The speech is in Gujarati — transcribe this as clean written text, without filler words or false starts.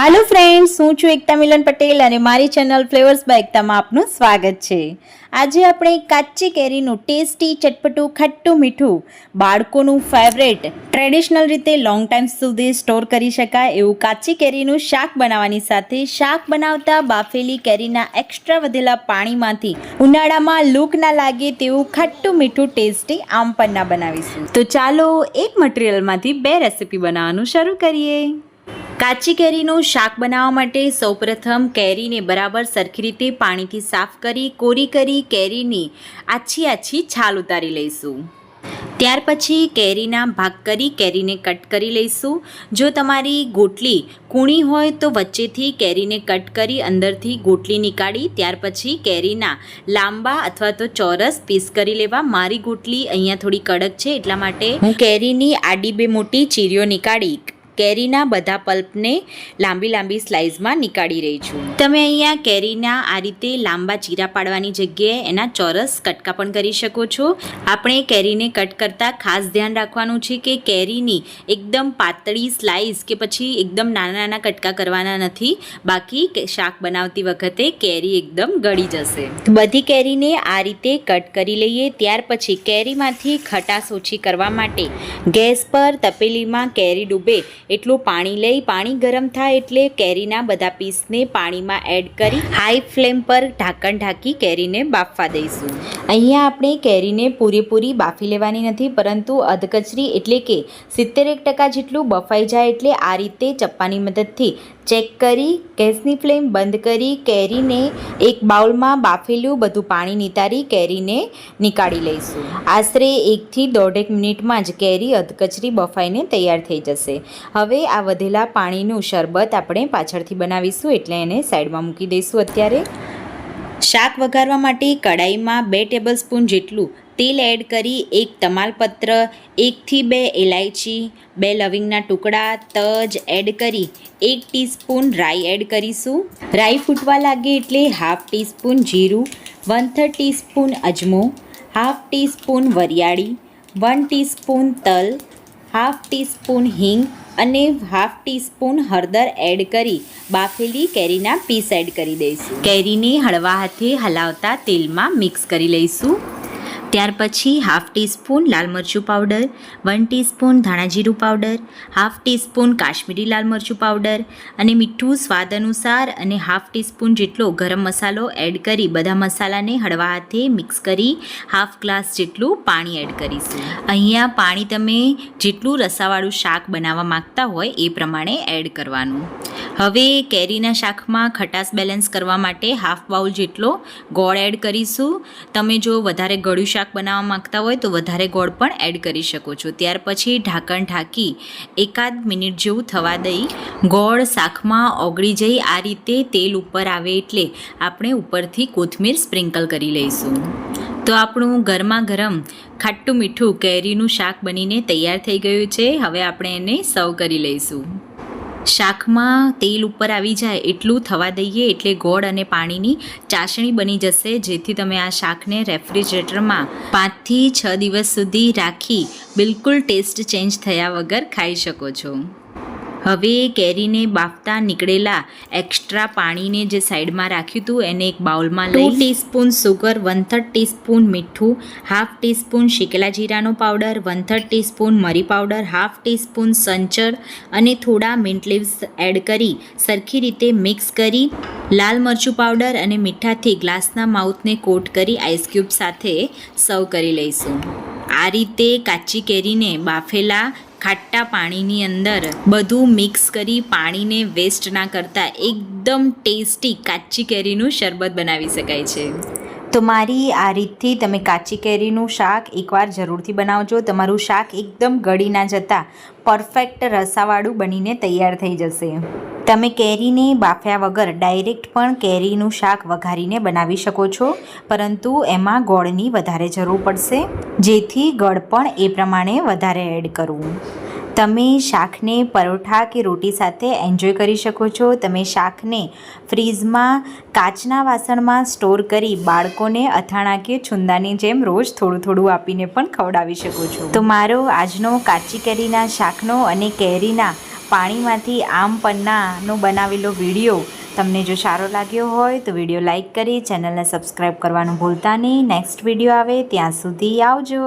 हेलो फ्रेंड्स, हूँ છું એકતા મિલન પટેલ અને મારી ચેનલ ફ્લેવર્સ બાય એકતામાં આપનું સ્વાગત છે। આજે આપણે કાચી કેરીનું ટેસ્ટી, ચટપટું, ખટ્ટું, મીઠું, બાળકોનું ફેવરેટ, ટ્રેડિશનલ રીતે લોંગ ટાઈમ સુધી સ્ટોર કરી શકાય એવું કાચી કેરીનું શાક બનાવવાની સાથે શાક બનાવતા બાફેલી કેરીના એક્સ્ટ્રા વધેલા પાણીમાંથી ઉનાળામાં લૂક ના લાગે તેવું ખટ્ટું, મીઠું, ટેસ્ટી આમ પન્ના બનાવીશું। તો ચાલો એક મટીરિયલમાંથી બે રેસીપી બનાવવાનું શરૂ કરીએ। કાચી કેરીનું શાક બનાવવા માટે સૌપ્રથમ કેરીને બરાબર સરખી રીતે પાણીથી સાફ કરી કોરી કરી કેરીની આછી છાલ ઉતારી લઈશું। ત્યાર પછી કેરીના ભાગ કરી કેરીને કટ કરી લઈશું। જો તમારી ગોટલી કૂણી હોય તો વચ્ચેથી કેરીને કટ કરી અંદરથી ગોટલી નીકાળી ત્યાર પછી કેરીના લાંબા અથવા તો ચોરસ પીસ કરી લેવા। મારી ગોટલી અહીંયા થોડી કડક છે એટલા માટે હું કેરીની આડી બે મોટી ચીરીઓ નીકાળી કેરીના બધા પલ્પને લાંબી સ્લાઇસમાં નીકાળી રહી છું। તમે અહીંયા કેરીના આ રીતે લાંબા ચીરા પાડવાની જગ્યાએ એના ચોરસ કટકા પણ કરી શકો છો। આપણે કેરીને કટ કરતાં ખાસ ધ્યાન રાખવાનું છે કે કેરીની એકદમ પાતળી સ્લાઇસ કે પછી એકદમ નાના કટકા કરવાના નથી, બાકી શાક બનાવતી વખતે કેરી એકદમ ગળી જશે। બધી કેરીને આ રીતે કટ કરી લઈએ। ત્યાર પછી કેરીમાંથી ખટાશ ઓછી કરવા માટે ગેસ પર તપેલીમાં કેરી ડૂબે એટલું પાણી લઈ પાણી ગરમ થાય એટલે કેરીના બધા પીસને પાણીમાં એડ કરી હાઈ ફ્લેમ પર ઢાંકણ ઢાંકી કેરીને બાફવા દઈશું। અહીંયા આપણે કેરીને પૂરેપૂરી બાફી લેવાની નથી, પરંતુ અધકચરી એટલે કે 70% જેટલું બફાઈ જાય એટલે આ રીતે ચપ્પાની મદદથી ચેક કરી ગેસની ફ્લેમ બંધ કરી કેરીને એક બાઉલમાં બાફેલું બધું પાણી નિતારી કેરીને નીકાળી લઈશું। આશરે 1 થી 1.5 મિનિટમાં જ કેરી અધકચરી બફાઈને તૈયાર થઈ જશે। હવે આ વધેલા પાણીનું શરબત આપણે પાછળથી બનાવીશું એટલે એને સાઈડમાં મૂકી દઈશું। અત્યારે શાક વઘારવા માટે કડાઈમાં 2 ટેબલસ્પૂન જેટલું તેલ એડ કરી એક તમાલપત્ર, 1 થી 2 ઇલાયચી, 2 લવિંગના ટુકડા, તજ એડ કરી 1 ટીસ્પૂન રાઈ એડ કરીશું। રાઈ ફૂટવા લાગે એટલે હાફ ટીસ્પૂન જીરું, 1/3 ટીસ્પૂન અજમો, હાફ ટીસ્પૂન વરિયાળી, 1 ટીસ્પૂન તલ, હાફ ટીસ્પૂન હિંગ અને હાફ ટીસ્પૂન હળદર એડ કરી બાફેલી કેરીના પીસ એડ કરી દઈશું। કેરીને હળવા હાથે હલાવતા તેલમાં મિક્સ કરી લઈશું। ત્યાર પછી હાફ ટીસ્પૂન લાલ મરચું પાવડર, 1 ટીસ્પૂન ધાણા જીરું પાવડર, હાફ ટીસ્પૂન કાશ્મીરી લાલ મરચું પાવડર અને મીઠું સ્વાદ અનુસાર અને હાફ ટીસ્પૂન જેટલો ગરમ મસાલો એડ કરી બધા મસાલાને હળવા હાથે મિક્સ કરી હાફ ગ્લાસ જેટલું પાણી એડ કરીશું। અહીંયા પાણી તમે જેટલું રસાવાળું શાક બનાવવા માંગતા હોય એ પ્રમાણે એડ કરવાનું। હવે કેરીના શાકમાં ખટાશ બેલેન્સ કરવા માટે હાફ બાઉલ જેટલો ગોળ એડ કરીશું। તમે જો વધારે ગળ્યું શાક બનાવવા માંગતા હોય તો વધારે ગોળ પણ એડ કરી શકો છો। ત્યાર પછી ઢાંકણ ઢાંકી 1 મિનિટ જેવું થવા દઈ ગોળ શાકમાં ઓગળી જઈ આ રીતે તેલ ઉપર આવે એટલે આપણે ઉપરથી કોથમીર સ્પ્રિંકલ કરી લઈશું। તો આપણું ગરમા ગરમ ખાટું મીઠું કેરીનું શાક બનીને તૈયાર થઈ ગયું છે। હવે આપણે એને સર્વ કરી લઈશું। શાકમાં તેલ ઉપર આવી જાય એટલું થવા દઈએ એટલે ગોળ અને પાણીની ચાસણી બની જશે, જેથી તમે આ શાકને રેફ્રિજરેટરમાં 5 થી 6 દિવસ સુધી રાખી બિલકુલ ટેસ્ટ ચેન્જ થયા વગર ખાઈ શકો છો। હવે કેરીને બાફતા નીકળેલા એક્સ્ટ્રા પાણીને જે સાઈડમાં રાખ્યું હતું એને એક બાઉલમાં લઈ 2 ટીસ્પૂન સુગર, 1/3 ટીસ્પૂન મીઠું, હાફ ટીસ્પૂન શેકેલા જીરાનો પાવડર, 1/3 ટીસ્પૂન મરી પાવડર, હાફ ટીસ્પૂન સંચર અને થોડા મિન્ટ લીવ્સ એડ કરી સરખી રીતે મિક્સ કરી લાલ મરચું પાવડર અને મીઠાથી ગ્લાસના માઉથને કોટ કરી આઈસ ક્યુબ સાથે સર્વ કરી લઈશું। આ રીતે કાચી કેરીને બાફેલા ખાટા પાણીની અંદર બધું મિક્સ કરી પાણીને વેસ્ટ ના કરતા એકદમ ટેસ્ટી કાચી કેરીનું શરબત બનાવી શકાય છે। તો મારી આ રીતથી તમે કાચી કેરીનું શાક એકવાર જરૂરથી બનાવજો। તમારું શાક એકદમ ગળી ના જતાં પરફેક્ટ રસાવાળું બનીને તૈયાર થઈ જશે। તમે કેરીને બાફ્યા વગર ડાયરેક્ટ પણ કેરીનું શાક વઘારીને બનાવી શકો છો, પરંતુ એમાં ગોળની વધારે જરૂર પડશે, જેથી ગળ પણ એ પ્રમાણે વધારે એડ કરવું। તમે શાકને પરોઠા કે રોટી સાથે એન્જોય કરી શકો છો। તમે શાકને ફ્રીઝમાં કાચના વાસણમાં સ્ટોર કરી બાળકોને અથાણા કે છુંદાની જેમ રોજ થોડું આપીને પણ ખવડાવી શકો છો। તો મારો આજનો કાચી કેરીના શાકનો અને કેરીના પાણીમાંથી આમ પન્નાનો બનાવેલો વિડીયો તમને જો સારો લાગ્યો હોય તો વિડીયો લાઈક કરી ચેનલને સબસ્ક્રાઈબ કરવાનું ભૂલતા નહીં. નેક્સ્ટ વિડીયો આવે ત્યાં સુધી આવજો.